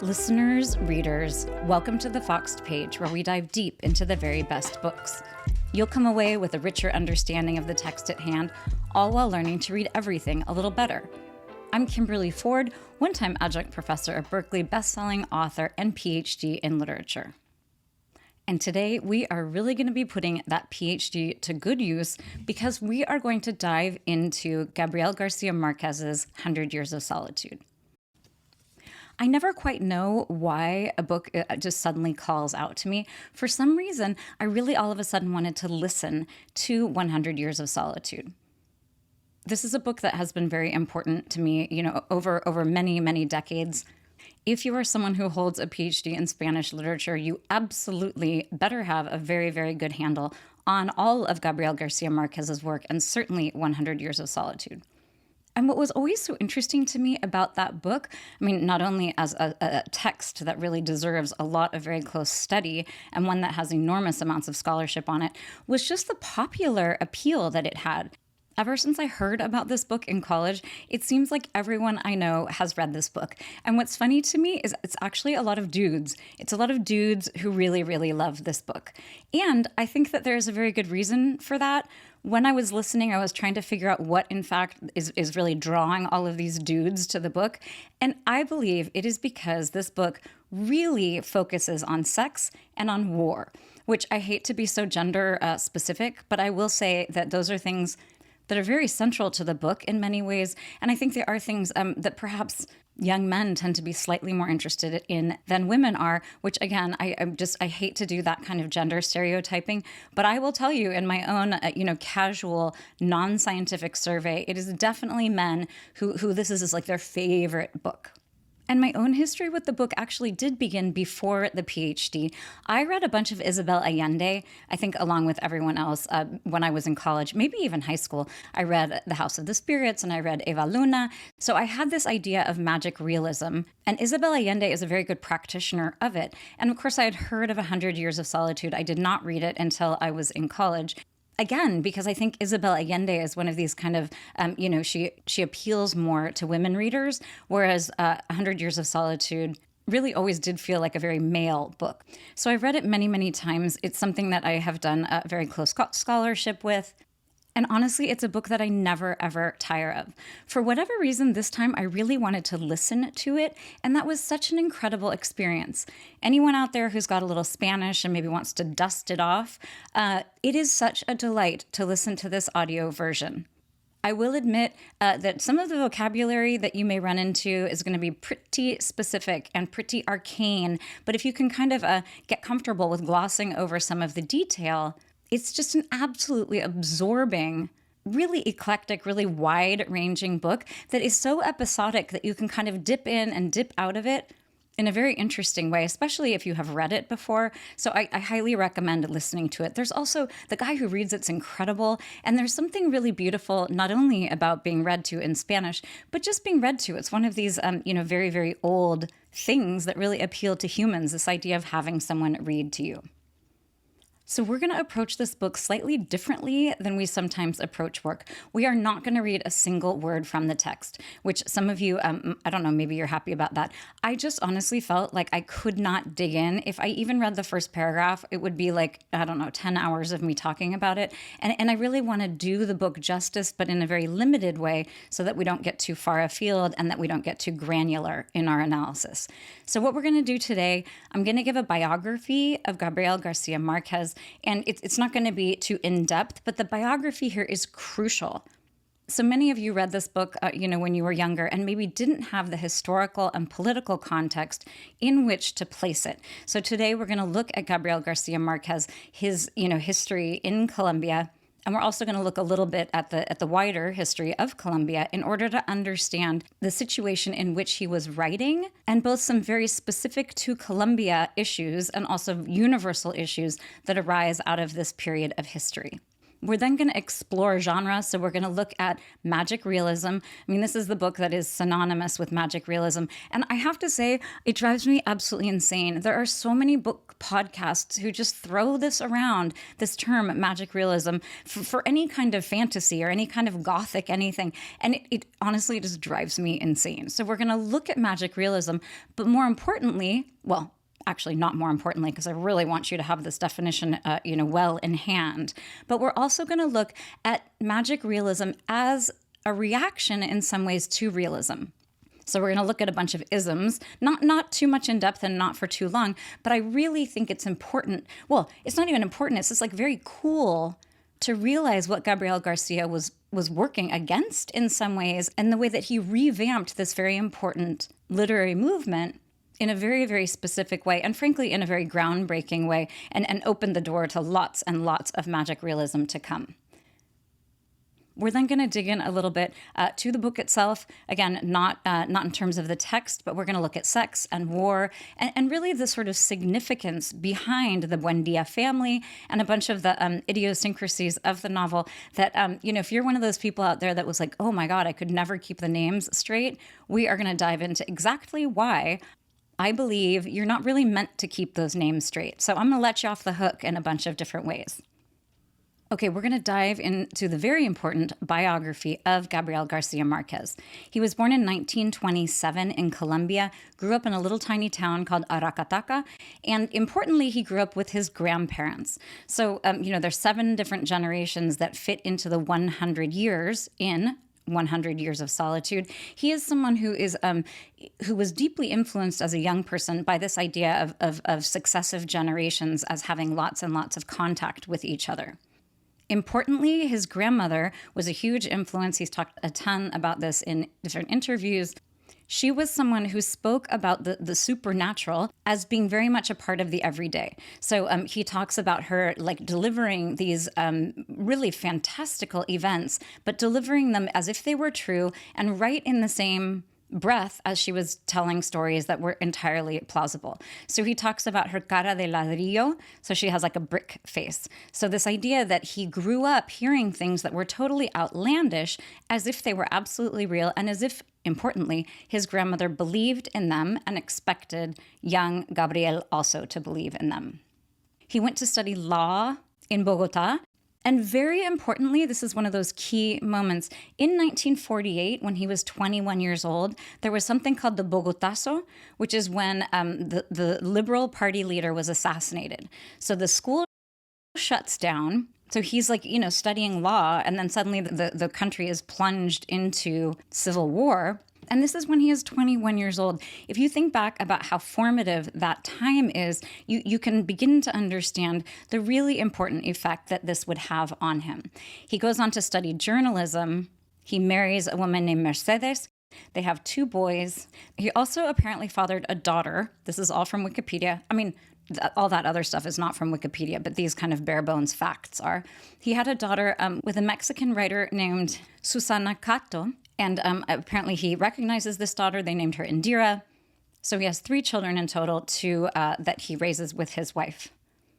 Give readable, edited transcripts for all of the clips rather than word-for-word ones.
Listeners, readers, welcome to the Foxed Page, where we dive deep into the very best books. You'll come away with a richer understanding of the text at hand, all while learning to read everything a little better. I'm Kimberly LOVED, one-time adjunct professor at Berkeley, best-selling author and PhD in literature. And today we are really going to be putting that PhD to good use because we are going to dive into Gabriel Garcia Marquez's 100 Years of Solitude. I never quite know why a book just suddenly calls out to me. For some reason, I really all of a sudden wanted to listen to 100 Years of Solitude. This is a book that has been very important to me, over many, many decades. If you are someone who holds a PhD in Spanish literature, you absolutely better have a very, very good handle on all of Gabriel Garcia Marquez's work, and certainly 100 Years of Solitude. And what was always so interesting to me about that book, not only as a text that really deserves a lot of very close study and one that has enormous amounts of scholarship on it, was just the popular appeal that it had. Ever since I heard about this book in college, it seems like everyone I know has read this book. And what's funny to me is it's actually a lot of dudes. It's a lot of dudes who really, really love this book. And I think that there's a very good reason for that. When I was listening, I was trying to figure out what, in fact, is really drawing all of these dudes to the book. And I believe it is because this book really focuses on sex and on war, which I hate to be so gender specific, but I will say that those are things that are very central to the book in many ways. And I think there are things that perhaps young men tend to be slightly more interested in than women are, which again, I hate to do that kind of gender stereotyping, but I will tell you in my own, casual, non-scientific survey, it is definitely men who this is like their favorite book. And my own history with the book actually did begin before the PhD. I read a bunch of Isabel Allende, I think along with everyone else, when I was in college, maybe even high school. I read The House of the Spirits and I read Eva Luna. So I had this idea of magic realism. And Isabel Allende is a very good practitioner of it. And of course, I had heard of 100 Years of Solitude. I did not read it until I was in college. Again, because I think Isabel Allende is one of these kind of, she appeals more to women readers, whereas 100 Years of Solitude really always did feel like a very male book. So I've read it many, many times. It's something that I have done a very close scholarship with. And honestly, it's a book that I never, ever tire of. For whatever reason, this time I really wanted to listen to it, and that was such an incredible experience. Anyone out there who's got a little Spanish and maybe wants to dust it off, it is such a delight to listen to this audio version. I will admit that some of the vocabulary that you may run into is going to be pretty specific and pretty arcane, but if you can kind of get comfortable with glossing over some of the detail, it's just an absolutely absorbing, really eclectic, really wide-ranging book that is so episodic that you can kind of dip in and dip out of it in a very interesting way, especially if you have read it before. So I highly recommend listening to it. There's also the guy who reads it's incredible. And there's something really beautiful, not only about being read to in Spanish, but just being read to. It's one of these, very, very old things that really appeal to humans, this idea of having someone read to you. So we're going to approach this book slightly differently than we sometimes approach work. We are not going to read a single word from the text, which some of you, I don't know, maybe you're happy about that. I just honestly felt like I could not dig in. If I even read the first paragraph, it would be like, 10 hours of me talking about it. And I really want to do the book justice, but in a very limited way so that we don't get too far afield and that we don't get too granular in our analysis. So what we're going to do today, I'm going to give a biography of Gabriel Garcia Marquez. And it's not going to be too in-depth, but the biography here is crucial. So many of you read this book, when you were younger and maybe didn't have the historical and political context in which to place it. So today we're going to look at Gabriel Garcia Marquez, his, history in Colombia. And we're also going to look a little bit at the wider history of Colombia in order to understand the situation in which he was writing, and both some very specific to Colombia issues and also universal issues that arise out of this period of history. We're then going to explore genre. So we're going to look at magic realism. I mean, this is the book that is synonymous with magic realism. And I have to say, it drives me absolutely insane. There are so many book podcasts who just throw this around, this term magic realism, for any kind of fantasy or any kind of gothic anything. And it honestly just drives me insane. So we're going to look at magic realism, but more importantly, well, actually not more importantly, because I really want you to have this definition, well in hand. But we're also going to look at magic realism as a reaction in some ways to realism. So we're going to look at a bunch of isms, not too much in depth and not for too long, but I really think it's important. Well, it's not even important. It's just like very cool to realize what Gabriel Garcia was working against in some ways, and the way that he revamped this very important literary movement in a very, very specific way, and frankly, in a very groundbreaking way, and opened the door to lots and lots of magic realism to come. We're then going to dig in a little bit to the book itself. Again, not in terms of the text, but we're going to look at sex and war and really the sort of significance behind the Buendia family and a bunch of the idiosyncrasies of the novel that, if you're one of those people out there that was like, oh my God, I could never keep the names straight, we are going to dive into exactly why I believe you're not really meant to keep those names straight. So I'm going to let you off the hook in a bunch of different ways. Okay, we're going to dive into the very important biography of Gabriel Garcia Marquez. He was born in 1927 in Colombia, grew up in a little tiny town called Aracataca, and importantly, he grew up with his grandparents. So, there's 7 different generations that fit into the 100 years in 100 Years of Solitude. He is someone who was deeply influenced as a young person by this idea of successive generations as having lots and lots of contact with each other. Importantly, his grandmother was a huge influence. He's talked a ton about this in different interviews. She was someone who spoke about the supernatural as being very much a part of the everyday. So he talks about her like delivering these really fantastical events, but delivering them as if they were true and right in the same breath as she was telling stories that were entirely plausible. So he talks about her cara de ladrillo, so she has like a brick face. So this idea that he grew up hearing things that were totally outlandish as if they were absolutely real and as if, importantly, his grandmother believed in them and expected young Gabriel also to believe in them. He went to study law in Bogota. And very importantly, this is one of those key moments. In 1948, when he was 21 years old, there was something called the Bogotazo, which is when the Liberal Party leader was assassinated. So the school shuts down. So he's like, studying law, and then suddenly the country is plunged into civil war. And this is when he is 21 years old. If you think back about how formative that time is, you can begin to understand the really important effect that this would have on him. He goes on to study journalism. He marries a woman named Mercedes. They have 2 boys. He also apparently fathered a daughter. This is all from Wikipedia. I mean, all that other stuff is not from Wikipedia, but these kind of bare bones facts are. He had a daughter with a Mexican writer named Susana Cato. And apparently he recognizes this daughter. They named her Indira. So he has 3 children in total, 2 that he raises with his wife.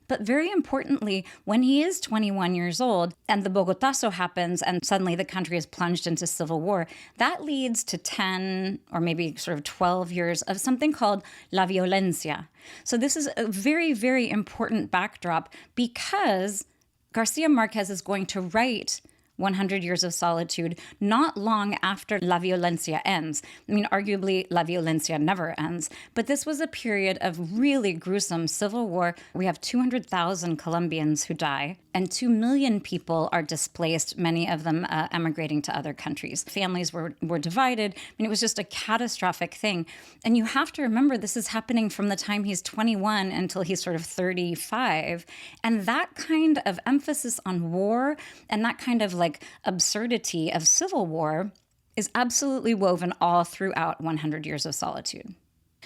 But very importantly, when he is 21 years old and the Bogotazo happens and suddenly the country is plunged into civil war, that leads to 10 or maybe sort of 12 years of something called la violencia. So this is a very, very important backdrop because Garcia Marquez is going to write 100 Years of Solitude not long after La Violencia ends. I mean, arguably, La Violencia never ends. But this was a period of really gruesome civil war. We have 200,000 Colombians who die, and 2 million people are displaced, many of them emigrating to other countries. Families were divided. I mean, it was just a catastrophic thing. And you have to remember, this is happening from the time he's 21 until he's sort of 35. And that kind of emphasis on war and that kind of like absurdity of civil war is absolutely woven all throughout 100 Years of Solitude.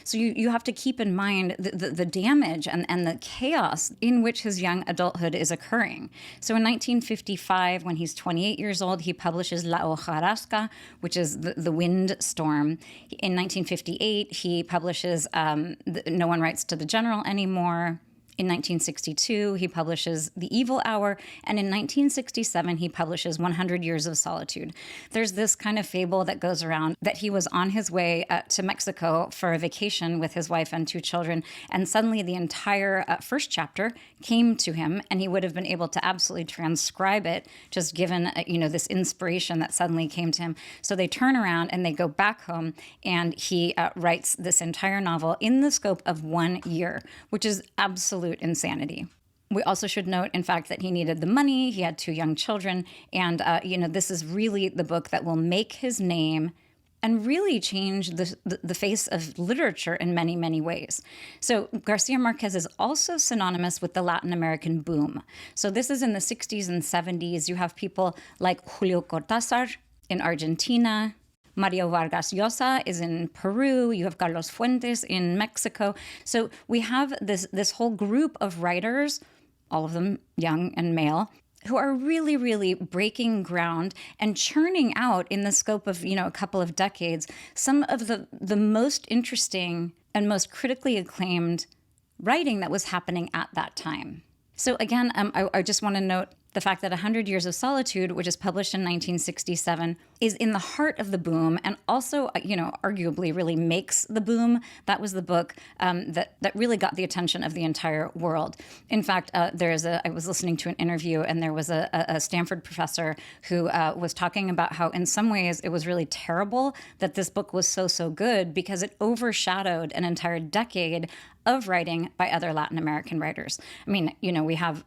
So you have to keep in mind the damage and the chaos in which his young adulthood is occurring. So in 1955, when he's 28 years old, he publishes La Hojarasca, which is the wind storm. In 1958, he publishes No One Writes to the General Anymore. In 1962, he publishes The Evil Hour, and in 1967, he publishes 100 Years of Solitude. There's this kind of fable that goes around that he was on his way to Mexico for a vacation with his wife and 2 children, and suddenly the entire first chapter came to him, and he would have been able to absolutely transcribe it, just given this inspiration that suddenly came to him. So they turn around and they go back home, and he writes this entire novel in the scope of 1 year, which is absolute insanity. We also should note, in fact, that he needed the money. He had 2 young children. And, this is really the book that will make his name and really change the face of literature in many, many ways. So Garcia Marquez is also synonymous with the Latin American boom. So this is in the 60s and 70s. You have people like Julio Cortázar in Argentina. Mario Vargas Llosa is in Peru. You have Carlos Fuentes in Mexico. So we have this whole group of writers, all of them young and male, who are really, really breaking ground and churning out in the scope of, a couple of decades, some of the most interesting and most critically acclaimed writing that was happening at that time. So again, I just want to note the fact that 100 Years of Solitude, which is published in 1967, is in the heart of the boom and also, arguably really makes the boom. That was the book that really got the attention of the entire world. In fact, I was listening to an interview, and there was a Stanford professor who was talking about how in some ways it was really terrible that this book was so good because it overshadowed an entire decade of writing by other Latin American writers. I mean, we have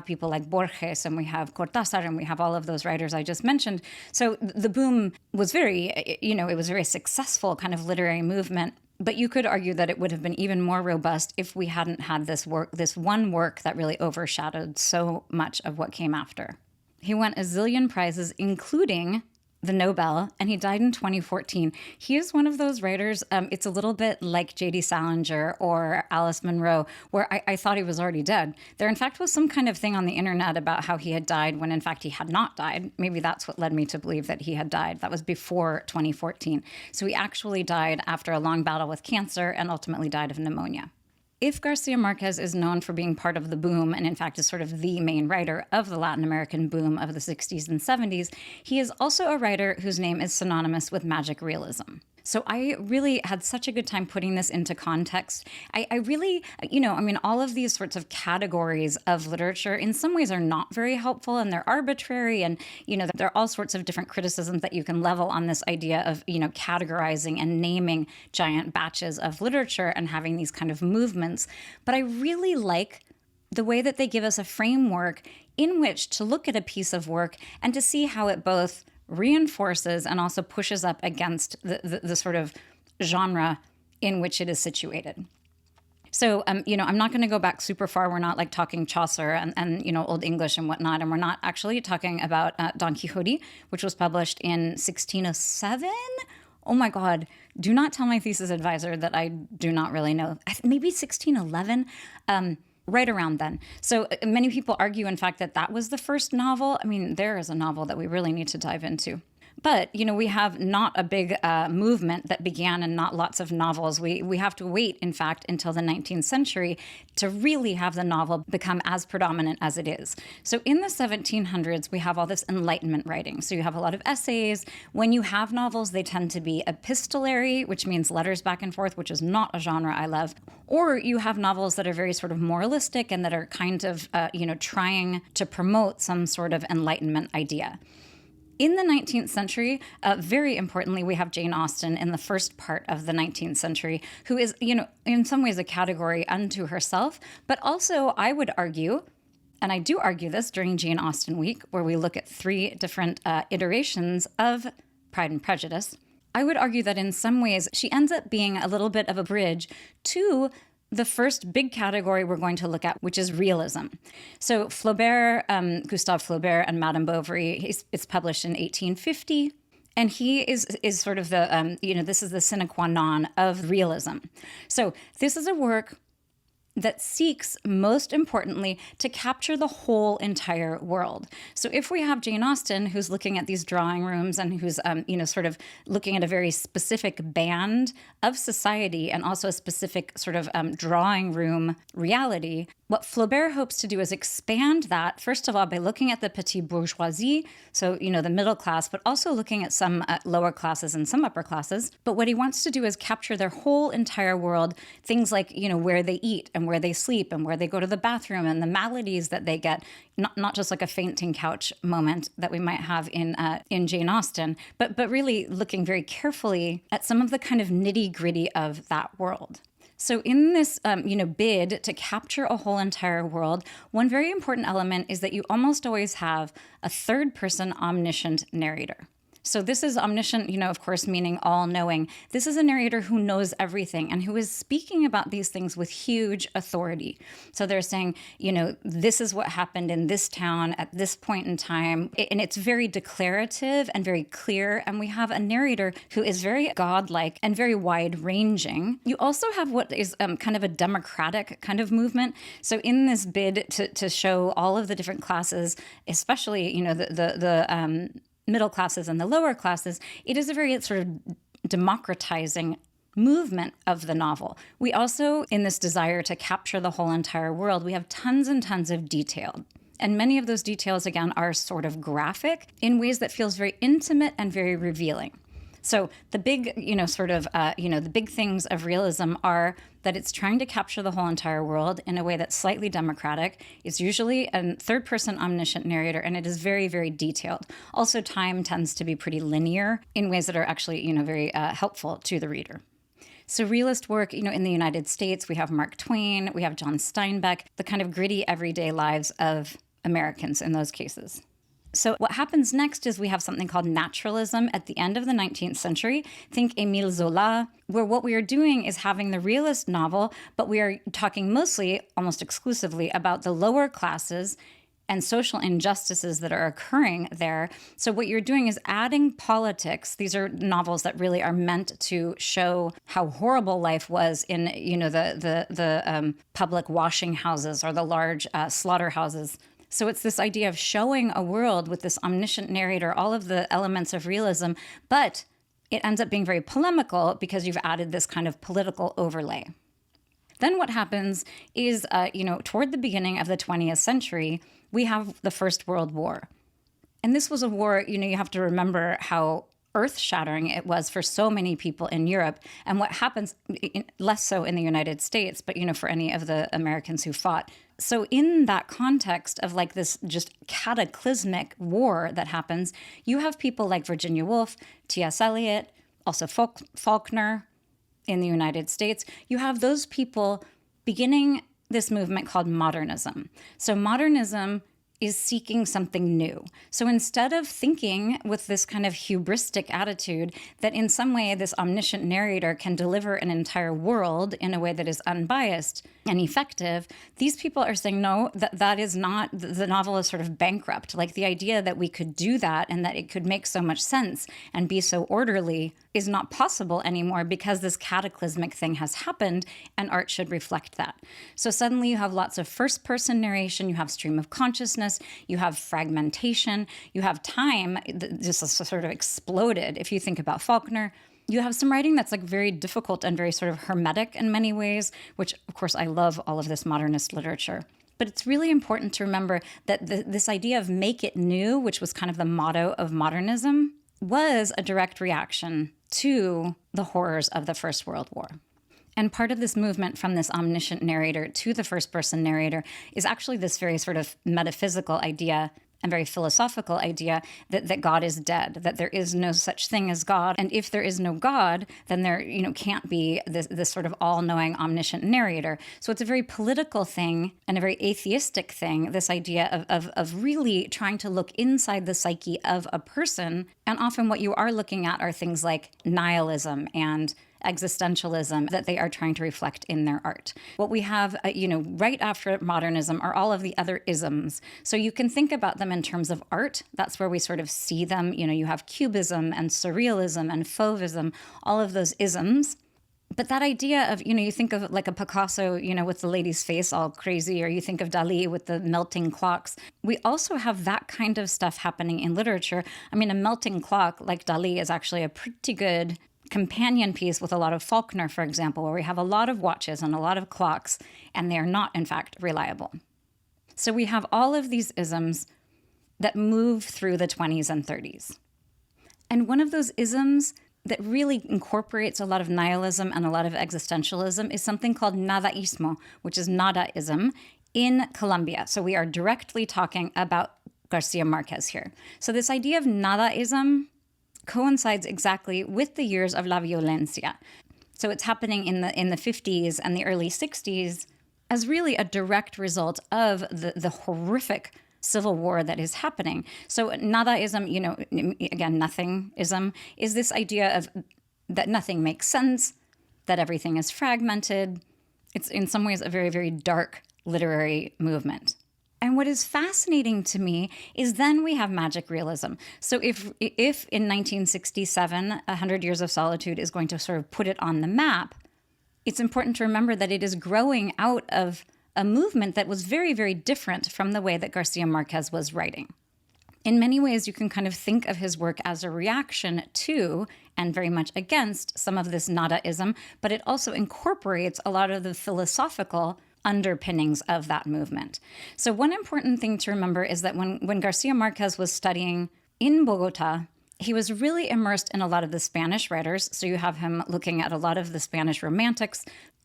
people like Borges, and we have Cortázar, and we have all of those writers I just mentioned. So the boom was it was a very successful kind of literary movement. But you could argue that it would have been even more robust if we hadn't had this one work that really overshadowed so much of what came after. He won a zillion prizes, including the Nobel, and he died in 2014. He is one of those writers, it's a little bit like J.D. Salinger or Alice Munro, where I thought he was already dead. There, in fact, was some kind of thing on the internet about how he had died when, in fact, he had not died. Maybe that's what led me to believe that he had died. That was before 2014. So he actually died after a long battle with cancer and ultimately died of pneumonia. If Garcia Marquez is known for being part of the boom, and in fact is sort of the main writer of the Latin American boom of the 60s and 70s, he is also a writer whose name is synonymous with magic realism. So I really had such a good time putting this into context. I really, all of these sorts of categories of literature in some ways are not very helpful, and they're arbitrary, and, there are all sorts of different criticisms that you can level on this idea of, categorizing and naming giant batches of literature and having these kind of movements. But I really like the way that they give us a framework in which to look at a piece of work and to see how it both reinforces and also pushes up against the sort of genre in which it is situated. So, I'm not going to go back super far. We're not like talking Chaucer and Old English and whatnot. And we're not actually talking about Don Quixote, which was published in 1607. Oh my God. Do not tell my thesis advisor that I do not really know. Maybe 1611. Right around then. So many people argue, in fact, that was the first novel. I mean, there is a novel that we really need to dive into. But, we have not a big movement that began and not lots of novels. We have to wait, in fact, until the 19th century to really have the novel become as predominant as it is. So in the 1700s, we have all this Enlightenment writing. So you have a lot of essays. When you have novels, they tend to be epistolary, which means letters back and forth, which is not a genre I love. Or you have novels that are very sort of moralistic and that are kind of, trying to promote some sort of Enlightenment idea. In the 19th century, very importantly, we have Jane Austen in the first part of the 19th century, who is, in some ways a category unto herself. But also, I would argue, and I do argue this during Jane Austen Week, where we look at 3 different iterations of Pride and Prejudice, I would argue that in some ways she ends up being a little bit of a bridge to the first big category we're going to look at, which is realism. So Flaubert, Gustave Flaubert and Madame Bovary, it's published in 1850. And he is sort of the, this is the sine qua non of realism. So this is a work that seeks, most importantly, to capture the whole entire world. So if we have Jane Austen, who's looking at these drawing rooms and who's, sort of looking at a very specific band of society and also a specific sort of drawing room reality, what Flaubert hopes to do is expand that, first of all, by looking at the petite bourgeoisie, so, the middle class, but also looking at some lower classes and some upper classes. But what he wants to do is capture their whole entire world, things like, where they eat and where they sleep and where they go to the bathroom and the maladies that they get, not just like a fainting couch moment that we might have in Jane Austen, but really looking very carefully at some of the kind of nitty-gritty of that world. So in this, bid to capture a whole entire world, one very important element is that you almost always have a third-person omniscient narrator. So this is omniscient, of course, meaning all-knowing. This is a narrator who knows everything and who is speaking about these things with huge authority. So they're saying, this is what happened in this town at this point in time. And it's very declarative and very clear. And we have a narrator who is very godlike and very wide-ranging. You also have what is kind of a democratic kind of movement. So in this bid to show all of the different classes, especially, the middle classes and the lower classes, it is a very sort of democratizing movement of the novel. We also, in this desire to capture the whole entire world, we have tons and tons of detail. And many of those details, again, are sort of graphic in ways that feels very intimate and very revealing. So the big, the big things of realism are that it's trying to capture the whole entire world in a way that's slightly democratic. It's usually a third-person omniscient narrator, and it is very, very detailed. Also, time tends to be pretty linear in ways that are actually, very helpful to the reader. So realist work, in the United States, we have Mark Twain, we have John Steinbeck, the kind of gritty everyday lives of Americans in those cases. So what happens next is we have something called naturalism at the end of the 19th century. Think Émile Zola, where what we are doing is having the realist novel, but we are talking mostly, almost exclusively, about the lower classes and social injustices that are occurring there. So what you're doing is adding politics. These are novels that really are meant to show how horrible life was in, the public washing houses or the large slaughterhouses. So it's this idea of showing a world with this omniscient narrator, all of the elements of realism, but it ends up being very polemical because you've added this kind of political overlay. Then what happens is, toward the beginning of the 20th century, we have the First World War. And this was a war, you have to remember how earth-shattering it was for so many people in Europe, and what happens, less so in the United States, but, for any of the Americans who fought. So in that context of like this just cataclysmic war that happens, you have people like Virginia Woolf, T.S. Eliot, also Faulkner in the United States. You have those people beginning this movement called modernism. So modernism is seeking something new. So instead of thinking with this kind of hubristic attitude that in some way this omniscient narrator can deliver an entire world in a way that is unbiased and effective, these people are saying, no, that is not, the novel is sort of bankrupt. Like the idea that we could do that and that it could make so much sense and be so orderly is not possible anymore because this cataclysmic thing has happened and art should reflect that. So suddenly you have lots of first-person narration, you have stream of consciousness, you have fragmentation, you have time just sort of exploded. If you think about Faulkner, you have some writing that's like very difficult and very sort of hermetic in many ways, which of course I love all of this modernist literature. But it's really important to remember that this idea of make it new, which was kind of the motto of modernism, was a direct reaction to the horrors of the First World War. And part of this movement from this omniscient narrator to the first-person narrator is actually this very sort of metaphysical idea and very philosophical idea that God is dead, that there is no such thing as God. And if there is no God, then there can't be this sort of all-knowing omniscient narrator. So it's a very political thing and a very atheistic thing, this idea of really trying to look inside the psyche of a person. And often what you are looking at are things like nihilism and existentialism that they are trying to reflect in their art. What we have, right after modernism are all of the other isms. So you can think about them in terms of art. That's where we sort of see them. You have cubism and surrealism and fauvism, all of those isms. But that idea of, you think of like a Picasso, with the lady's face all crazy, or you think of Dali with the melting clocks. We also have that kind of stuff happening in literature. I mean, a melting clock like Dali is actually a pretty good companion piece with a lot of Faulkner, for example, where we have a lot of watches and a lot of clocks, and they are not, in fact, reliable. So we have all of these isms that move through the 20s and 30s. And one of those isms that really incorporates a lot of nihilism and a lot of existentialism is something called nadaismo, which is nadaism in Colombia. So we are directly talking about Garcia Marquez here. So this idea of nadaism coincides exactly with the years of la violencia. So it's happening in the 50s and the early 60s as really a direct result of the horrific civil war that is happening. So nadaism, again, nothingism, is this idea of that nothing makes sense, that everything is fragmented. It's in some ways a very, very dark literary movement. And what is fascinating to me is then we have magic realism. So if in 1967, 100 Years of Solitude is going to sort of put it on the map, it's important to remember that it is growing out of a movement that was very, very different from the way that Garcia Marquez was writing. In many ways, you can kind of think of his work as a reaction to and very much against some of this nadaism, but it also incorporates a lot of the philosophical underpinnings of that movement. So one important thing to remember is that when Garcia Marquez was studying in Bogota, he was really immersed in a lot of the Spanish writers. So you have him looking at a lot of the Spanish romantics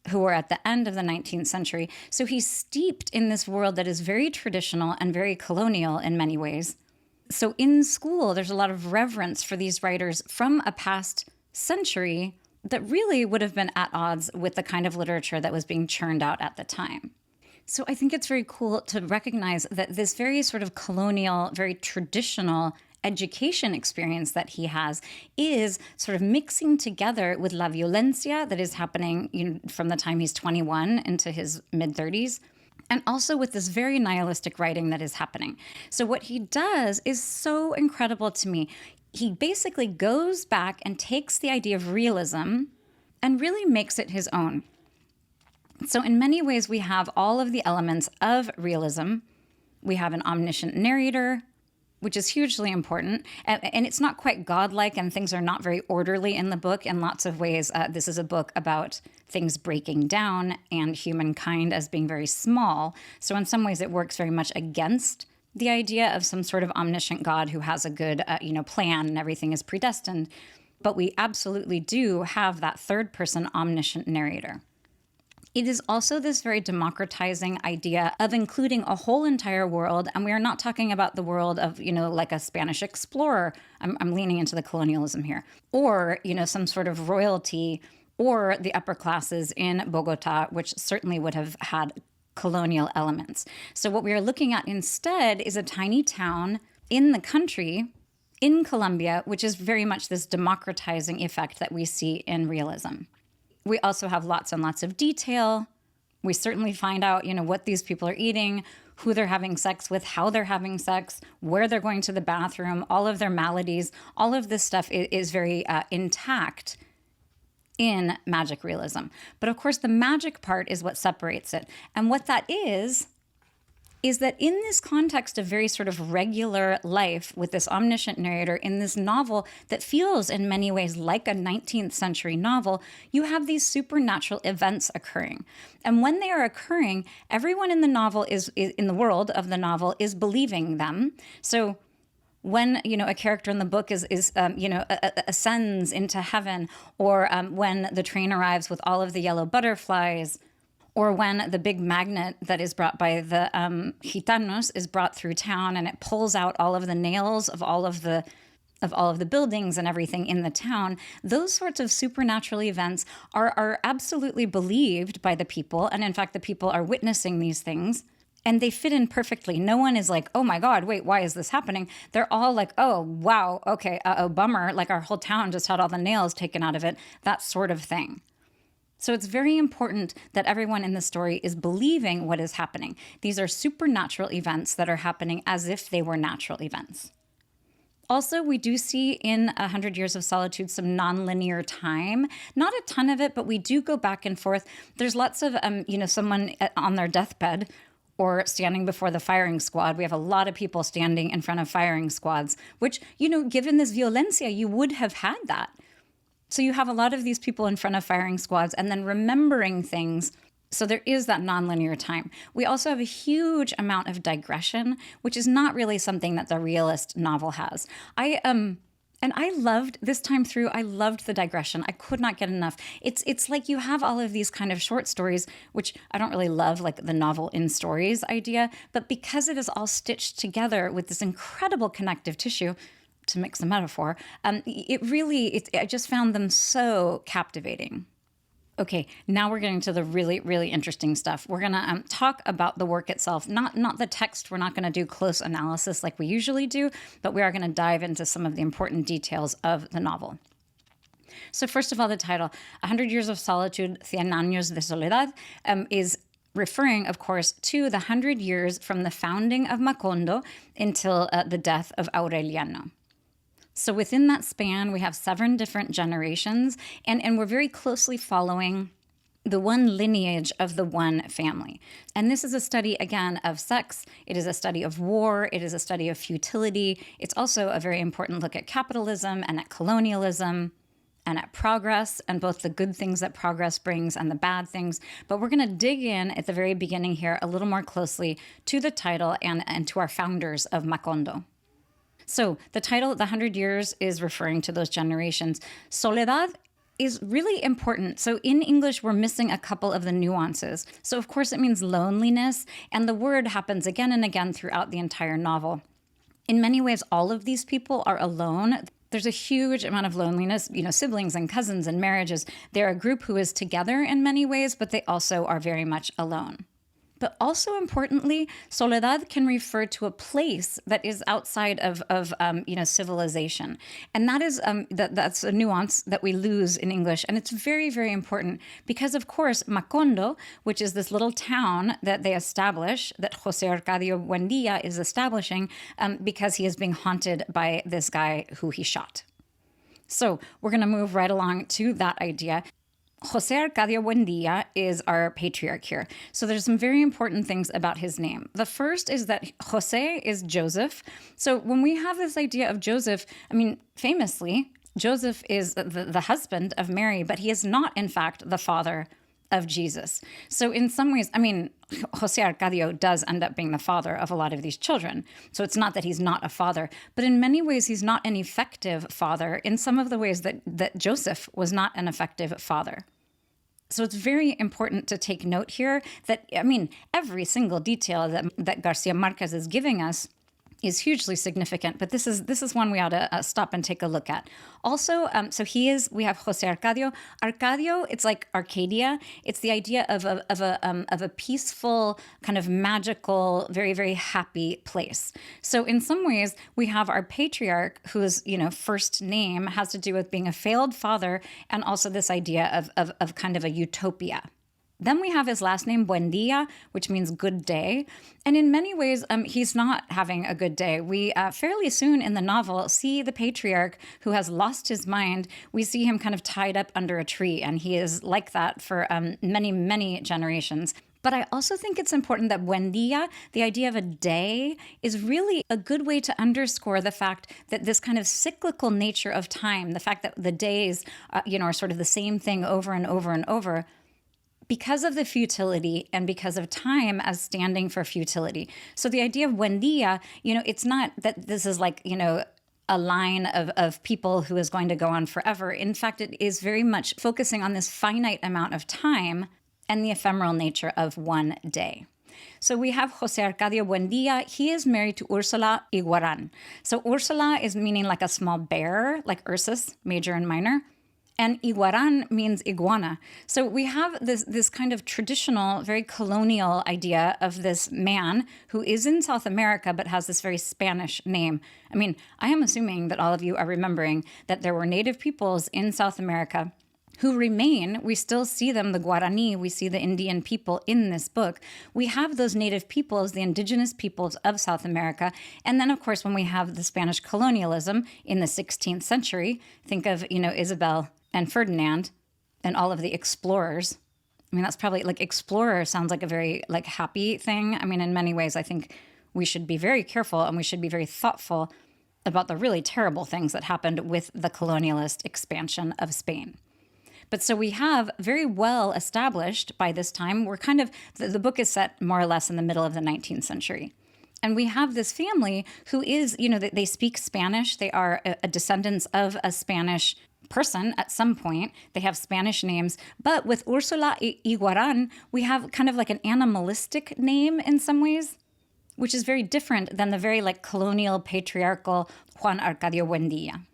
who were at the end of the 19th century. So he's steeped in this world that is very traditional and very colonial in many ways. So in school, there's a lot of reverence for these writers from a past century that really would have been at odds with the kind of literature that was being churned out at the time. So I think it's very cool to recognize that this very sort of colonial, very traditional education experience that he has is sort of mixing together with la violencia that is happening from the time he's 21 into his mid-30s, and also with this very nihilistic writing that is happening. So what he does is so incredible to me. He basically goes back and takes the idea of realism and really makes it his own. So in many ways, we have all of the elements of realism. We have an omniscient narrator, which is hugely important. And it's not quite godlike, and things are not very orderly in the book in lots of ways. This is a book about things breaking down and humankind as being very small. So in some ways, it works very much against the idea of some sort of omniscient God who has a good, plan and everything is predestined. But we absolutely do have that third-person omniscient narrator. It is also this very democratizing idea of including a whole entire world. And we are not talking about the world of, like a Spanish explorer. I'm leaning into the colonialism here. Or, some sort of royalty or the upper classes in Bogota, which certainly would have had colonial elements. So what we are looking at instead is a tiny town in the country, in Colombia, which is very much this democratizing effect that we see in realism. We also have lots and lots of detail. We certainly find out, what these people are eating, who they're having sex with, how they're having sex, where they're going to the bathroom, all of their maladies. All of this stuff is very intact in magic realism. But of course, the magic part is what separates it. And what that is that in this context of very sort of regular life with this omniscient narrator in this novel that feels in many ways like a 19th century novel, you have these supernatural events occurring. And when they are occurring, everyone in the novel is in the world of the novel is believing them. So when, a character in the book ascends into heaven, or when the train arrives with all of the yellow butterflies, or when the big magnet that is brought by the gitanos is brought through town and it pulls out all of the nails of all of the buildings and everything in the town, those sorts of supernatural events are absolutely believed by the people. And in fact, the people are witnessing these things. And they fit in perfectly. No one is like, oh my God, wait, why is this happening? They're all like, oh, wow, okay, bummer. Like our whole town just had all the nails taken out of it, that sort of thing. So it's very important that everyone in the story is believing what is happening. These are supernatural events that are happening as if they were natural events. Also, we do see in 100 Years of Solitude some nonlinear time. Not a ton of it, but we do go back and forth. There's lots of, someone on their deathbed or standing before the firing squad. We have a lot of people standing in front of firing squads, which, given this violencia, you would have had that. So you have a lot of these people in front of firing squads and then remembering things. So there is that nonlinear time. We also have a huge amount of digression, which is not really something that the realist novel has. I loved this time through. I loved the digression. I could not get enough. It's like you have all of these kind of short stories, which I don't really love, like the novel in stories idea, but because it is all stitched together with this incredible connective tissue, to mix a metaphor, I just found them so captivating. Okay, now we're getting to the really, really interesting stuff. We're going to talk about the work itself, not the text. We're not going to do close analysis like we usually do, but we are going to dive into some of the important details of the novel. So first of all, the title, 100 Years of Solitude, 100 años de soledad, is referring, of course, to the 100 years from the founding of Macondo until the death of Aureliano. So within that span, we have 7 different generations, and we're very closely following the one lineage of the one family. And this is a study, again, of sex. It is a study of war. It is a study of futility. It's also a very important look at capitalism and at colonialism and at progress, and both the good things that progress brings and the bad things. But we're going to dig in at the very beginning here a little more closely to the title and to our founders of Macondo. So the title, The 100 Years, is referring to those generations. Soledad is really important. So in English, we're missing a couple of the nuances. So of course, it means loneliness, and the word happens again and again throughout the entire novel. In many ways, all of these people are alone. There's a huge amount of loneliness, siblings and cousins and marriages. They're a group who is together in many ways, but they also are very much alone. But also importantly, soledad can refer to a place that is outside of civilization. And that is that's a nuance that we lose in English. And it's very, very important because, of course, Macondo, which is this little town that they establish, that José Arcadios Buendía is establishing because he is being haunted by this guy who he shot. So we're going to move right along to that idea. José Arcadios Buendía is our patriarch here. So there's some very important things about his name. The first is that José is Joseph. So when we have this idea of Joseph, famously, Joseph is the husband of Mary, but he is not, in fact, the father of Jesus. So in some ways, José Arcadio does end up being the father of a lot of these children. So it's not that he's not a father, but in many ways, he's not an effective father in some of the ways that Joseph was not an effective father. So it's very important to take note here that, every single detail that Garcia Marquez is giving us is hugely significant, but this is one we ought to stop and take a look at. Also, we have José Arcadio. Arcadio, it's like Arcadia. It's the idea of a peaceful, kind of magical, very, very happy place. So in some ways, we have our patriarch whose, first name has to do with being a failed father, and also this idea of kind of a utopia. Then we have his last name, Buendía, which means good day. And in many ways, he's not having a good day. We fairly soon in the novel see the patriarch who has lost his mind. We see him kind of tied up under a tree, and he is like that for many, many generations. But I also think it's important that Buendía, the idea of a day, is really a good way to underscore the fact that this kind of cyclical nature of time, the fact that the days, are sort of the same thing over and over and over, because of the futility and because of time as standing for futility. So the idea of Buendía, it's not that this is like, a line of people who is going to go on forever. In fact, it is very much focusing on this finite amount of time and the ephemeral nature of one day. So we have José Arcadios Buendía. He is married to Úrsula Iguarán. So Úrsula is meaning like a small bear, like Ursus, major and minor. And iguaran means iguana. So we have this kind of traditional, very colonial idea of this man who is in South America but has this very Spanish name. I am assuming that all of you are remembering that there were native peoples in South America who remain. We still see them, the Guarani, we see the Indian people in this book. We have those native peoples, the indigenous peoples of South America. And then, of course, when we have the Spanish colonialism in the 16th century, think of, Isabel and Ferdinand and all of the explorers. I mean, that's probably like explorer sounds like a very like happy thing. I mean, in many ways, I think we should be very careful and we should be very thoughtful about the really terrible things that happened with the colonialist expansion of Spain. But so we have very well established by this time, we're kind of, the book is set more or less in the middle of the 19th century. And we have this family who is, they speak Spanish. They are a descendants of a Spanish person at some point. They have Spanish names. But with Ursula Iguaran, we have kind of like an animalistic name in some ways, which is very different than the very like colonial, patriarchal Juan Arcadio Buendía.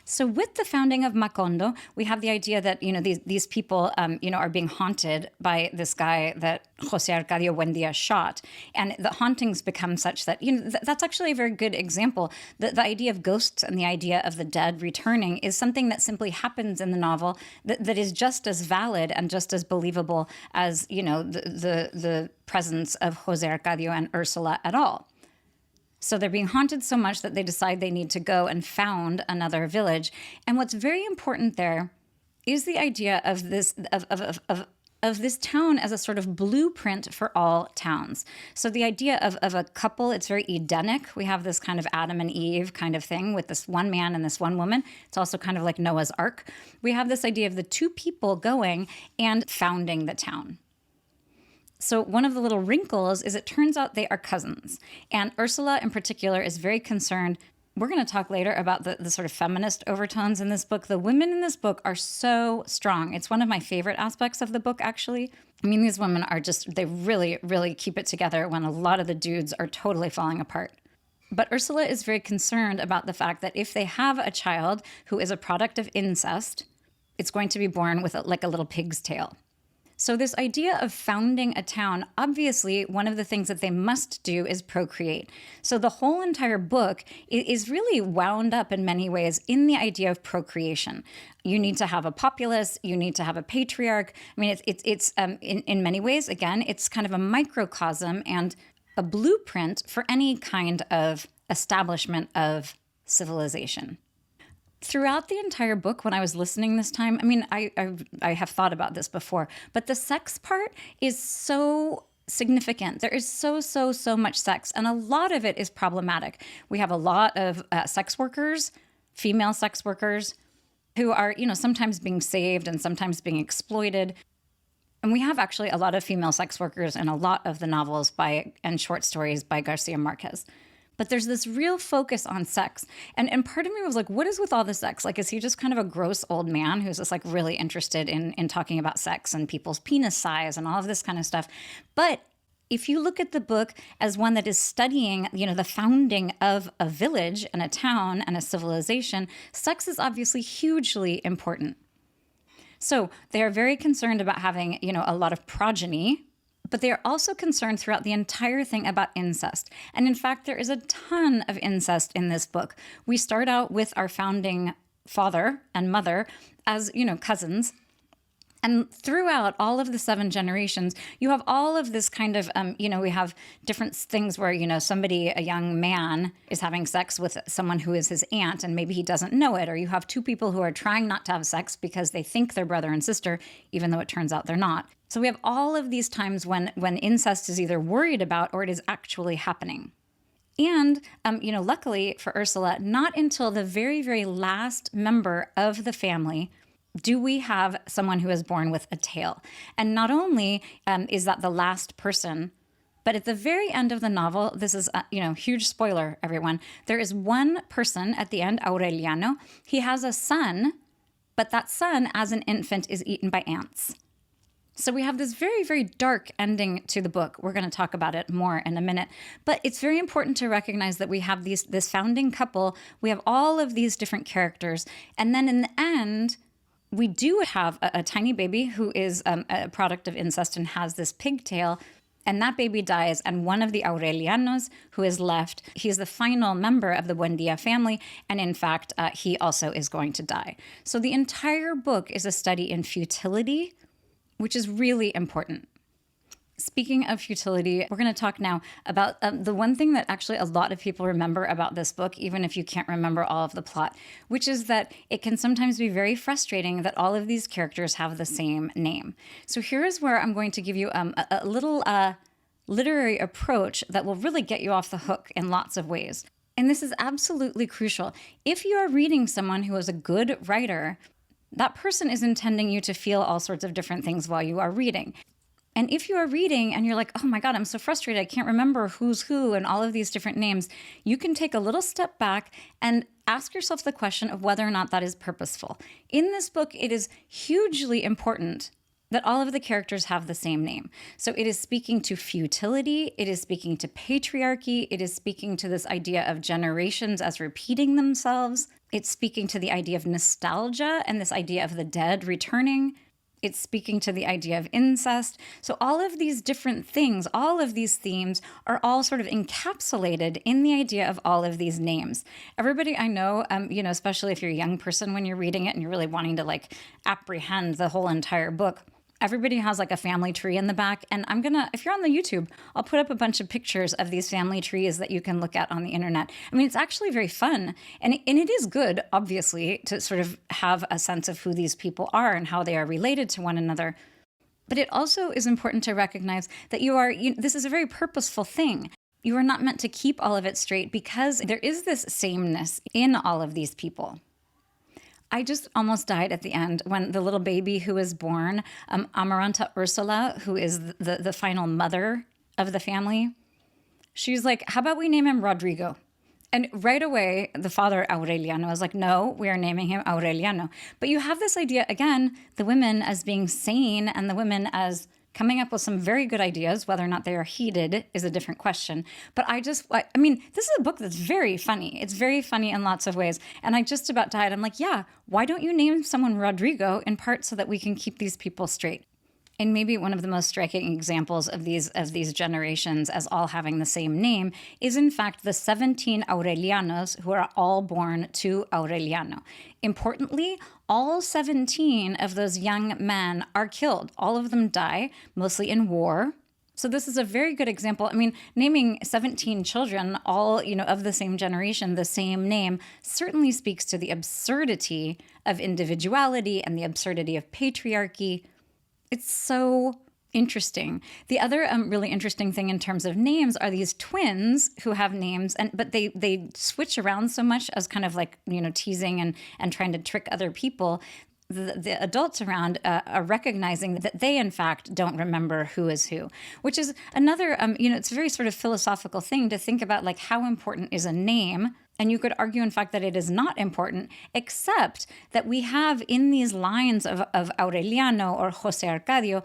So with the founding of Macondo, we have the idea that, these people, are being haunted by this guy that José Arcadio Buendía shot. And the hauntings become such that, that's actually a very good example. The idea of ghosts and the idea of the dead returning is something that simply happens in the novel that is just as valid and just as believable as, the presence of José Arcadio and Ursula at all. So they're being haunted so much that they decide they need to go and found another village. And what's very important there is the idea of this of this town as a sort of blueprint for all towns. So the idea of a couple, it's very Edenic. We have this kind of Adam and Eve kind of thing with this one man and this one woman. It's also kind of like Noah's Ark. We have this idea of the two people going and founding the town. So one of the little wrinkles is it turns out they are cousins. And Ursula in particular is very concerned. We're going to talk later about the sort of feminist overtones in this book. The women in this book are so strong. It's one of my favorite aspects of the book, actually. I mean, these women are they really, really keep it together when a lot of the dudes are totally falling apart. But Ursula is very concerned about the fact that if they have a child who is a product of incest, it's going to be born with like a little pig's tail. So this idea of founding a town, obviously, one of the things that they must do is procreate. So the whole entire book is really wound up in many ways in the idea of procreation. You need to have a populace. You need to have a patriarch. I mean, it's in many ways, again, it's kind of a microcosm and a blueprint for any kind of establishment of civilization. Throughout the entire book, when I was listening this time, I mean, I have thought about this before, but the sex part is so significant. There is so much sex, and a lot of it is problematic. We have a lot of sex workers, female sex workers, who are, sometimes being saved and sometimes being exploited. And we have actually a lot of female sex workers in a lot of the novels and short stories by Garcia Marquez. But there's this real focus on sex. And part of me was like, what is with all the sex? Like, is he just kind of a gross old man who's just like really interested in talking about sex and people's penis size and all of this kind of stuff? But if you look at the book as one that is studying, the founding of a village and a town and a civilization, sex is obviously hugely important. So they are very concerned about having, a lot of progeny. But they are also concerned throughout the entire thing about incest. And in fact, there is a ton of incest in this book. We start out with our founding father and mother as, cousins. And throughout all of the 7 generations, you have all of this kind of, we have different things where, a young man is having sex with someone who is his aunt, and maybe he doesn't know it. Or you have 2 people who are trying not to have sex because they think they're brother and sister, even though it turns out they're not. So we have all of these times when incest is either worried about or it is actually happening. And, luckily for Ursula, not until the very, very last member of the family do we have someone who is born with a tail. And not only is that the last person, but at the very end of the novel, this is, huge spoiler, everyone. There is one person at the end, Aureliano. He has a son, but that son, as an infant, is eaten by ants. So we have this very, very dark ending to the book. We're going to talk about it more in a minute. But it's very important to recognize that we have this founding couple. We have all of these different characters. And then in the end, we do have a tiny baby who is a product of incest and has this pigtail. And that baby dies, and one of the Aurelianos who is left, he's the final member of the Buendia family, and in fact, he also is going to die. So the entire book is a study in futility, which is really important. Speaking of futility, we're going to talk now about the one thing that actually a lot of people remember about this book, even if you can't remember all of the plot, which is that it can sometimes be very frustrating that all of these characters have the same name. So here is where I'm going to give you a little literary approach that will really get you off the hook in lots of ways. And this is absolutely crucial. If you are reading someone who is a good writer, that person is intending you to feel all sorts of different things while you are reading. And if you are reading and you're like, oh my God, I'm so frustrated, I can't remember who's who and all of these different names, you can take a little step back and ask yourself the question of whether or not that is purposeful. In this book, it is hugely important that all of the characters have the same name. So it is speaking to futility, it is speaking to patriarchy, it is speaking to this idea of generations as repeating themselves. It's speaking to the idea of nostalgia and this idea of the dead returning. It's speaking to the idea of incest. So all of these different things, all of these themes are all sort of encapsulated in the idea of all of these names. Everybody I know, especially if you're a young person when you're reading it and you're really wanting to like apprehend the whole entire book, everybody has like a family tree in the back. And if you're on the YouTube, I'll put up a bunch of pictures of these family trees that you can look at on the internet. I mean, it's actually very fun. And it is good, obviously, to sort of have a sense of who these people are and how they are related to one another. But it also is important to recognize that this is a very purposeful thing. You are not meant to keep all of it straight because there is this sameness in all of these people. I just almost died at the end when the little baby who is born, Amaranta Ursula, who is the final mother of the family, she's like, how about we name him Rodrigo? And right away, the father Aureliano was like, no, we are naming him Aureliano. But you have this idea, again, the women as being sane and the women as coming up with some very good ideas. Whether or not they are heeded is a different question. But this is a book that's very funny. It's very funny in lots of ways. And I just about died. I'm like, yeah, why don't you name someone Rodrigo in part so that we can keep these people straight? And maybe one of the most striking examples of these generations as all having the same name is in fact the 17 Aurelianos who are all born to Aureliano. Importantly, all 17 of those young men are killed. All of them die, mostly in war. So this is a very good example. I mean, naming 17 children, all, of the same generation, the same name, certainly speaks to the absurdity of individuality and the absurdity of patriarchy. It's so interesting. The other really interesting thing in terms of names are these twins who have names, but they switch around so much as kind of like, teasing and trying to trick other people. The adults around are recognizing that they, in fact, don't remember who is who, which is another, it's a very sort of philosophical thing to think about, like how important is a name. And you could argue, in fact, that it is not important, except that we have in these lines of Aureliano or José Arcadio,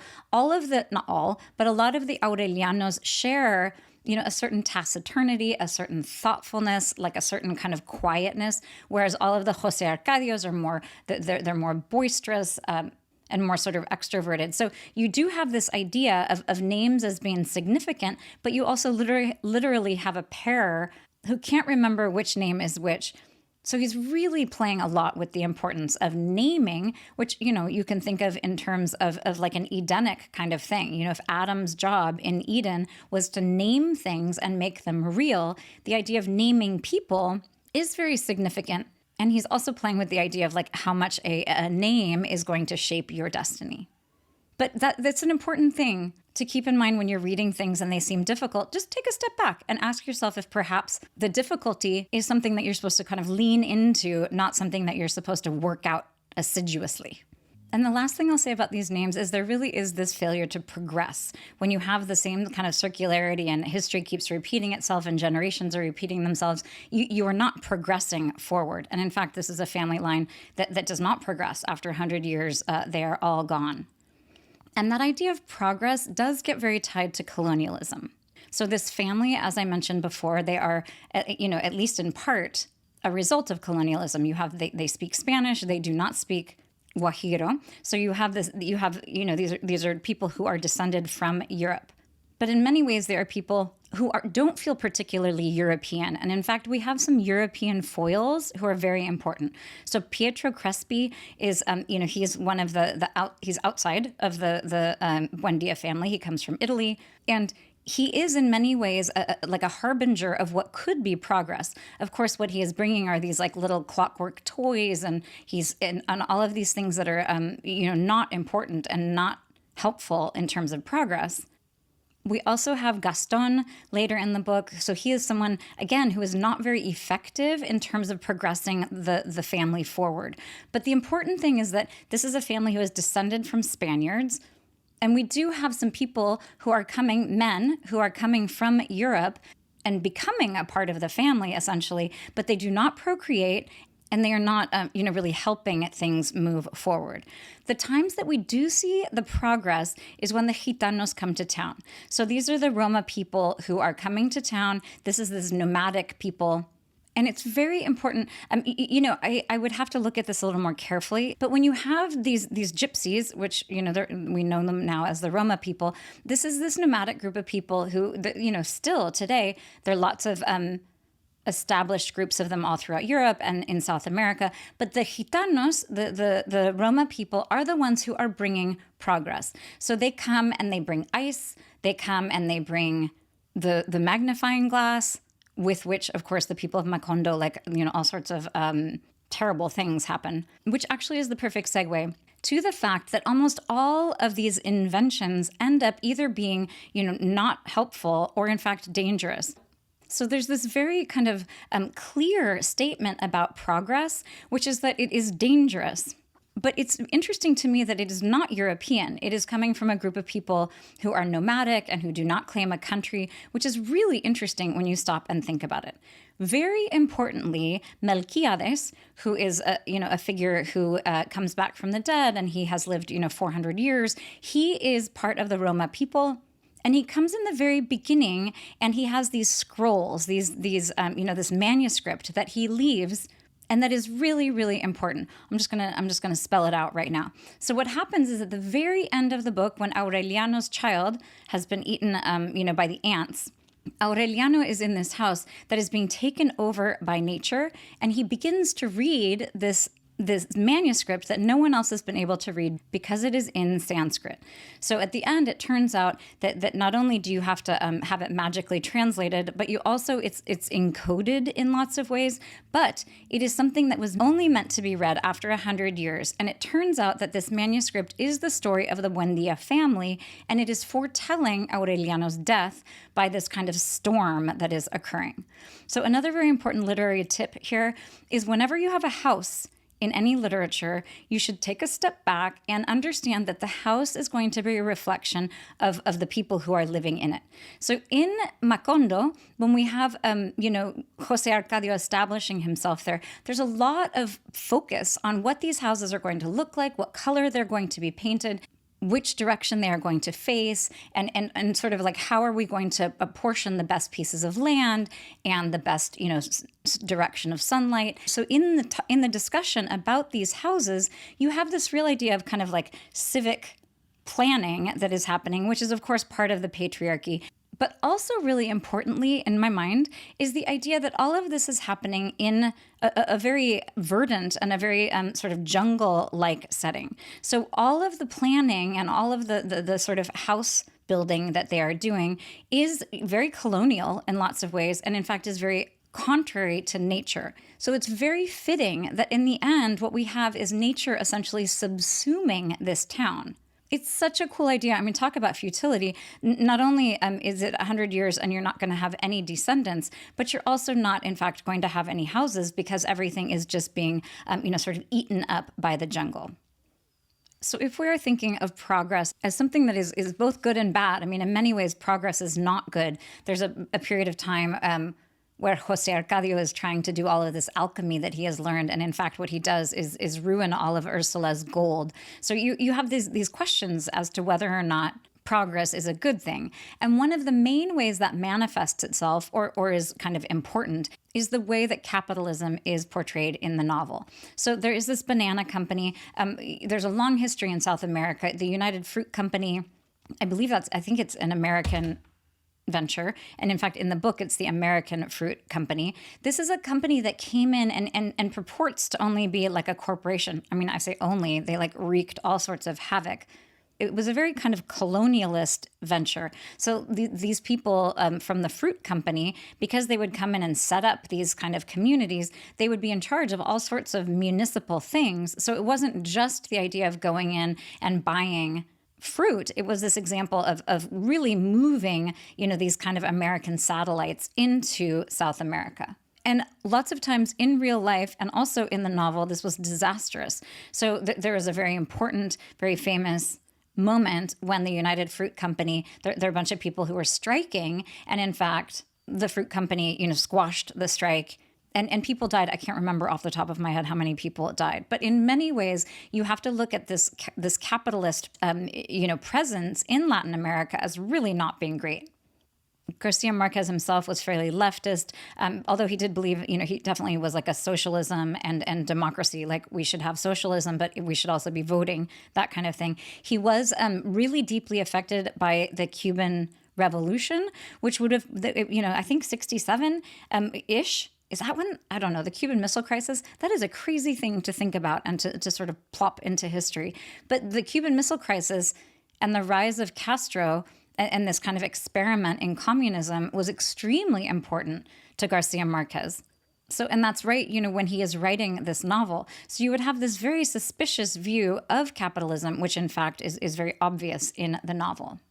not all, but a lot of the Aurelianos share, a certain taciturnity, a certain thoughtfulness, like a certain kind of quietness, whereas all of the José Arcadios are more, they're more boisterous, and more sort of extroverted. So you do have this idea of names as being significant, but you also literally have a pair who can't remember which name is which. So he's really playing a lot with the importance of naming, which, you can think of in terms of like an Edenic kind of thing. If Adam's job in Eden was to name things and make them real, the idea of naming people is very significant. And he's also playing with the idea of like how much a name is going to shape your destiny. But that's an important thing to keep in mind when you're reading things and they seem difficult. Just take a step back and ask yourself if perhaps the difficulty is something that you're supposed to kind of lean into, not something that you're supposed to work out assiduously. And the last thing I'll say about these names is there really is this failure to progress. When you have the same kind of circularity and history keeps repeating itself and generations are repeating themselves, you are not progressing forward. And in fact, this is a family line that does not progress. After 100 years, they are all gone. And that idea of progress does get very tied to colonialism. So this family, as I mentioned before, they are, at least in part, a result of colonialism. They speak Spanish. They do not speak Guajiro. So these are people who are descended from Europe. But in many ways, they are people who don't feel particularly European. And in fact, we have some European foils who are very important. So Pietro Crespi is, he's one of he's outside of the Buendia family. He comes from Italy. And he is in many ways like a harbinger of what could be progress. Of course, what he is bringing are these like little clockwork toys, and he's on all of these things that are, not important and not helpful in terms of progress. We also have Gaston later in the book. So he is someone, again, who is not very effective in terms of progressing the family forward. But the important thing is that this is a family who is descended from Spaniards. And we do have some people men who are coming from Europe and becoming a part of the family, essentially, but they do not procreate, and they are not, really helping things move forward. The times that we do see the progress is when the Gitanos come to town. So these are the Roma people who are coming to town. This is this nomadic people. And it's very important. I would have to look at this a little more carefully. But when you have these gypsies, which, we know them now as the Roma people, this is this nomadic group of people who, still today, there are lots of established groups of them all throughout Europe and in South America. But the Gitanos, the Roma people, are the ones who are bringing progress. So they come and they bring ice. They come and they bring the magnifying glass, with which, of course, the people of Macondo, all sorts of terrible things happen, which actually is the perfect segue to the fact that almost all of these inventions end up either being, not helpful or, in fact, dangerous. So there's this very kind of clear statement about progress, which is that it is dangerous. But it's interesting to me that it is not European. It is coming from a group of people who are nomadic and who do not claim a country, which is really interesting when you stop and think about it. Very importantly, Melquiades, who is a figure who comes back from the dead, and he has lived 400 years, he is part of the Roma people. And he comes in the very beginning, and he has these scrolls, this manuscript that he leaves, and that is really, really important. I'm just gonna spell it out right now. So what happens is at the very end of the book, when Aureliano's child has been eaten, by the ants, Aureliano is in this house that is being taken over by nature, and he begins to read this manuscript that no one else has been able to read because it is in Sanskrit. So at the end, it turns out that not only do you have to have it magically translated, but you also, it's encoded in lots of ways, but it is something that was only meant to be read after 100 years. And it turns out that this manuscript is the story of the Buendia family, and it is foretelling Aureliano's death by this kind of storm that is occurring. So another very important literary tip here is whenever you have a house in any literature, you should take a step back and understand that the house is going to be a reflection of the people who are living in it. So in Macondo, when we have, José Arcadios establishing himself there, there's a lot of focus on what these houses are going to look like, what color they're going to be painted, which direction they are going to face, and sort of like how are we going to apportion the best pieces of land and the best direction of sunlight. So in the discussion about these houses, you have this real idea of kind of like civic planning that is happening, which is of course part of the patriarchy. But also really importantly in my mind is the idea that all of this is happening in a very verdant and a very sort of jungle-like setting. So all of the planning and all of the sort of house building that they are doing is very colonial in lots of ways, and in fact is very contrary to nature. So it's very fitting that in the end, what we have is nature essentially subsuming this town. It's such a cool idea. I mean, talk about futility. Not only is it 100 years and you're not going to have any descendants, but you're also not, in fact, going to have any houses because everything is just being, sort of eaten up by the jungle. So if we are thinking of progress as something that is both good and bad, I mean, in many ways, progress is not good. There's a period of time where José Arcadios is trying to do all of this alchemy that he has learned. And in fact, what he does is ruin all of Ursula's gold. So you have these questions as to whether or not progress is a good thing. And one of the main ways that manifests itself or is kind of important is the way that capitalism is portrayed in the novel. So there is this banana company. There's a long history in South America. The United Fruit Company, I think it's an American venture. And in fact, in the book, it's the American Fruit Company. This is a company that came in and purports to only be like a corporation. I mean, I say only, they like wreaked all sorts of havoc. It was a very kind of colonialist venture. So these people from the fruit company, because they would come in and set up these kind of communities, they would be in charge of all sorts of municipal things. So it wasn't just the idea of going in and buying fruit. It was this example of really moving, these kind of American satellites into South America. And lots of times in real life and also in the novel, this was disastrous. So there is a very important, very famous moment when the United Fruit Company, there are a bunch of people who were striking. And in fact, the fruit company, squashed the strike. And people died. I can't remember off the top of my head how many people died. But in many ways, you have to look at this capitalist, presence in Latin America as really not being great. Garcia Marquez himself was fairly leftist, although he did believe, he definitely was like a socialism and democracy, like we should have socialism, but we should also be voting, that kind of thing. He was really deeply affected by the Cuban Revolution, which would have, I think 67-ish. Is that when? I don't know. The Cuban Missile Crisis? That is a crazy thing to think about and to sort of plop into history. But the Cuban Missile Crisis and the rise of Castro and this kind of experiment in communism was extremely important to Garcia Marquez. So, and that's right, when he is writing this novel. So you would have this very suspicious view of capitalism, which in fact is very obvious in the novel.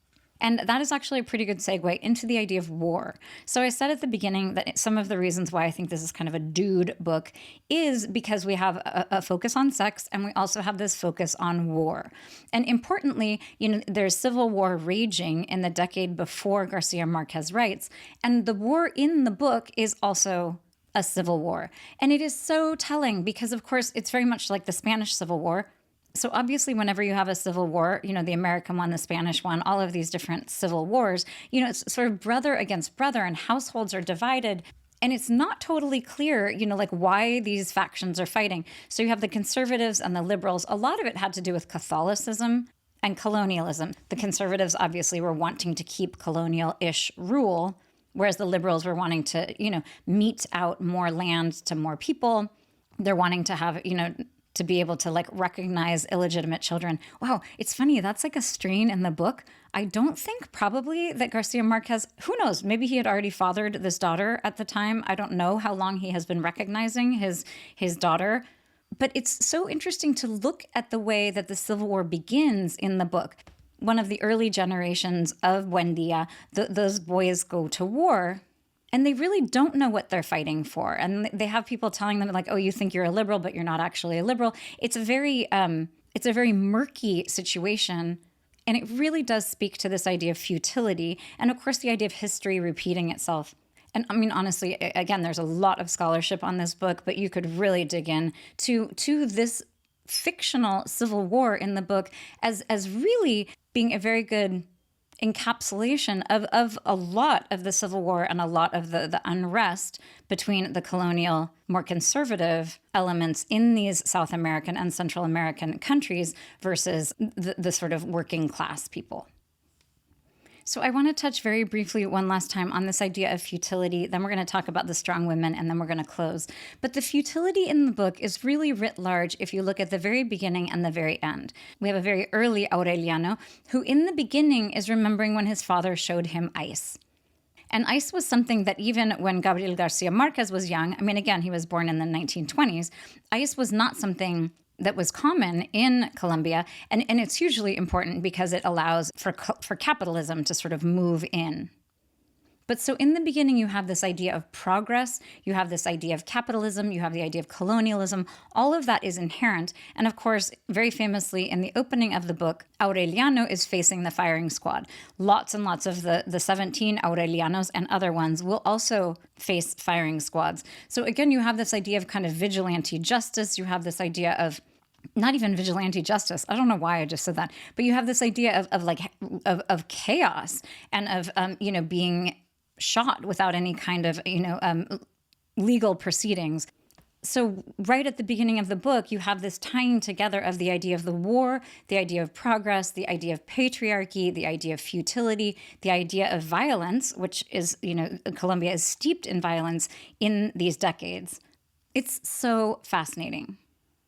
And that is actually a pretty good segue into the idea of war. So I said at the beginning that some of the reasons why I think this is kind of a dude book is because we have a focus on sex and we also have this focus on war. And importantly, there's civil war raging in the decade before Garcia Marquez writes. And the war in the book is also a civil war. And it is so telling because, of course, it's very much like the Spanish Civil War. So obviously, whenever you have a civil war, the American one, the Spanish one, all of these different civil wars, it's sort of brother against brother and households are divided. And it's not totally clear, like why these factions are fighting. So you have the conservatives and the liberals. A lot of it had to do with Catholicism and colonialism. The conservatives obviously were wanting to keep colonial-ish rule, whereas the liberals were wanting to, mete out more land to more people. They're wanting to have, to be able to like recognize illegitimate children. Wow, it's funny. That's like a strain in the book. I don't think probably that Garcia Marquez, who knows, maybe he had already fathered this daughter at the time. I don't know how long he has been recognizing his daughter. But it's so interesting to look at the way that the Civil War begins in the book. One of the early generations of Buendia, those boys go to war. And they really don't know what they're fighting for. And they have people telling them like, oh, you think you're a liberal, but you're not actually a liberal. It's a very murky situation. And it really does speak to this idea of futility. And of course, the idea of history repeating itself. And I mean, honestly, again, there's a lot of scholarship on this book, but you could really dig in to this fictional civil war in the book as really being a very good encapsulation of a lot of the Civil War and a lot of the unrest between the colonial, more conservative elements in these South American and Central American countries versus the sort of working class people. So I want to touch very briefly one last time on this idea of futility. Then we're going to talk about the strong women, and then we're going to close. But the futility in the book is really writ large if you look at the very beginning and the very end. We have a very early Aureliano who in the beginning is remembering when his father showed him ice. And ice was something that even when Gabriel Garcia Marquez was young, I mean, again, he was born in the 1920s, ice was not something that was common in Colombia. And it's hugely important because it allows for capitalism to sort of move in. But so in the beginning, you have this idea of progress, you have this idea of capitalism, you have the idea of colonialism. All of that is inherent. And of course, very famously in the opening of the book, Aureliano is facing the firing squad. Lots and lots of the 17 Aurelianos and other ones will also face firing squads. So again, you have this idea of kind of vigilante justice. You have this idea of not even vigilante justice. I don't know why I just said that, but you have this idea of chaos and of, being shot without any kind of, legal proceedings. So right at the beginning of the book, you have this tying together of the idea of the war, the idea of progress, the idea of patriarchy, the idea of futility, the idea of violence, which is, Colombia is steeped in violence in these decades. It's so fascinating.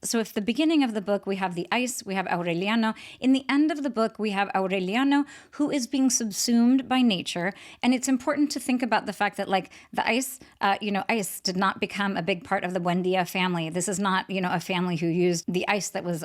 So if the beginning of the book, we have the ice, we have Aureliano. In the end of the book, we have Aureliano, who is being subsumed by nature. And it's important to think about the fact that, like, the ice, ice did not become a big part of the Buendia family. This is not, a family who used the ice that was,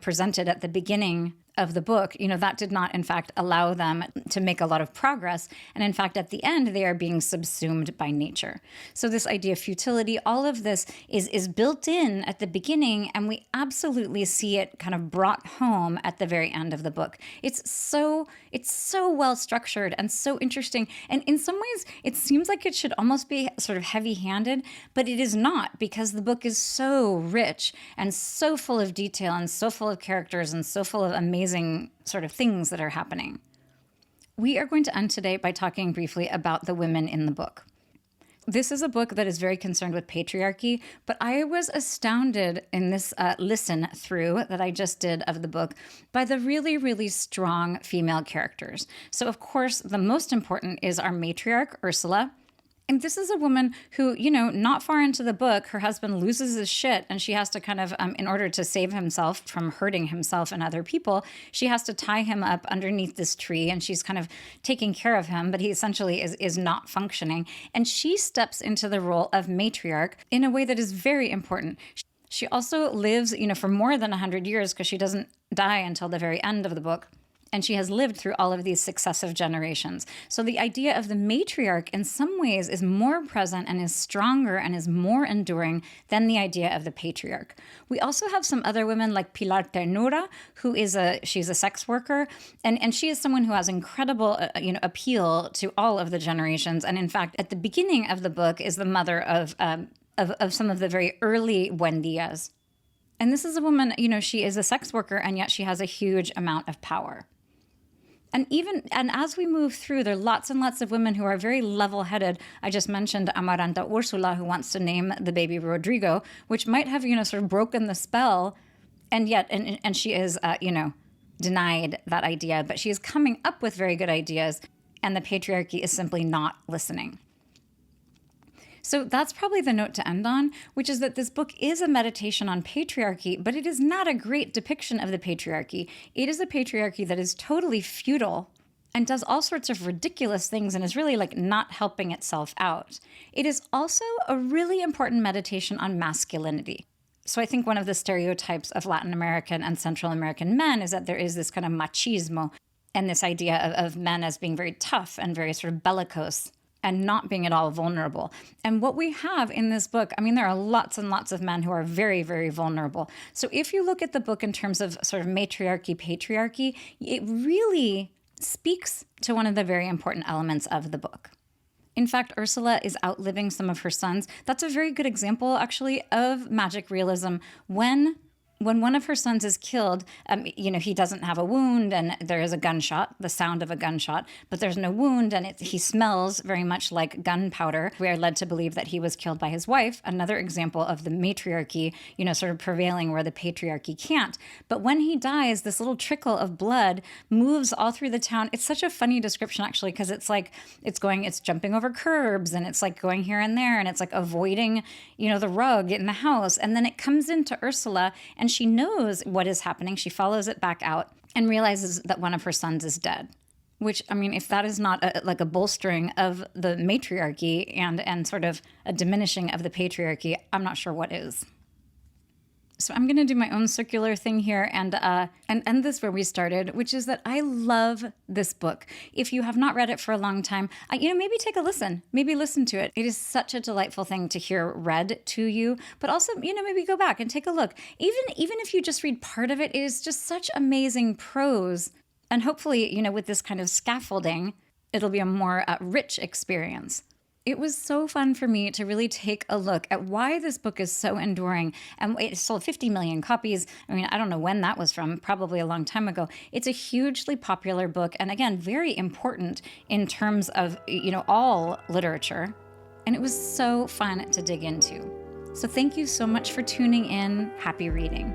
presented at the beginning of the book. That did not, in fact, allow them to make a lot of progress. And in fact, at the end, they are being subsumed by nature. So this idea of futility, all of this is built in at the beginning, and we absolutely see it kind of brought home at the very end of the book. It's so well structured and so interesting. And in some ways, it seems like it should almost be sort of heavy-handed, but it is not, because the book is so rich and so full of detail and so full of characters and so full of amazing sort of things that are happening. We are going to end today by talking briefly about the women in the book. This is a book that is very concerned with patriarchy, but I was astounded in this listen through that I just did of the book by the really, really strong female characters. So, of course, the most important is our matriarch, Ursula. And this is a woman who, not far into the book, her husband loses his shit, and she has to kind of, in order to save himself from hurting himself and other people, she has to tie him up underneath this tree, and she's kind of taking care of him, but he essentially is not functioning. And she steps into the role of matriarch in a way that is very important. She also lives, for more than 100 years, because she doesn't die until the very end of the book. And she has lived through all of these successive generations. So the idea of the matriarch in some ways is more present and is stronger and is more enduring than the idea of the patriarch. We also have some other women like Pilar Ternura, she's a sex worker, and she is someone who has incredible appeal to all of the generations. And in fact, at the beginning of the book is the mother of some of the very early Buendias. And this is a woman, she is a sex worker, and yet she has a huge amount of power. And as we move through, there are lots and lots of women who are very level-headed. I just mentioned Amaranta Ursula, who wants to name the baby Rodrigo, which might have, sort of broken the spell. And yet, and she is, denied that idea. But she is coming up with very good ideas, and the patriarchy is simply not listening. So that's probably the note to end on, which is that this book is a meditation on patriarchy, but it is not a great depiction of the patriarchy. It is a patriarchy that is totally futile and does all sorts of ridiculous things and is really like not helping itself out. It is also a really important meditation on masculinity. So I think one of the stereotypes of Latin American and Central American men is that there is this kind of machismo and this idea of men as being very tough and very sort of bellicose and not being at all vulnerable. And what we have in this book, there are lots and lots of men who are very, very vulnerable. So if you look at the book in terms of sort of matriarchy, patriarchy, it really speaks to one of the very important elements of the book. In fact, Ursula is outliving some of her sons. That's a very good example, actually, of magic realism. When one of her sons is killed, he doesn't have a wound, and there is a gunshot, the sound of a gunshot, but there's no wound, and he smells very much like gunpowder. We are led to believe that he was killed by his wife, another example of the matriarchy, sort of prevailing where the patriarchy can't. But when he dies, this little trickle of blood moves all through the town. It's such a funny description, actually, because it's like, it's jumping over curbs, and it's like going here and there, and it's like avoiding, the rug in the house. And then it comes into Ursula, and she knows what is happening. She follows it back out and realizes that one of her sons is dead. Which, if that is not a bolstering of the matriarchy and sort of a diminishing of the patriarchy, I'm not sure what is. So I'm going to do my own circular thing here and end this where we started, which is that I love this book. If you have not read it for a long time, maybe take a listen. Maybe listen to it. It is such a delightful thing to hear read to you, but also, maybe go back and take a look. Even if you just read part of it, it is just such amazing prose. And hopefully, with this kind of scaffolding, it'll be a more rich experience. It was so fun for me to really take a look at why this book is so enduring. And it sold 50 million copies. I don't know when that was from, probably a long time ago. It's a hugely popular book, and again, very important in terms of, all literature. And it was so fun to dig into. So thank you so much for tuning in. Happy reading.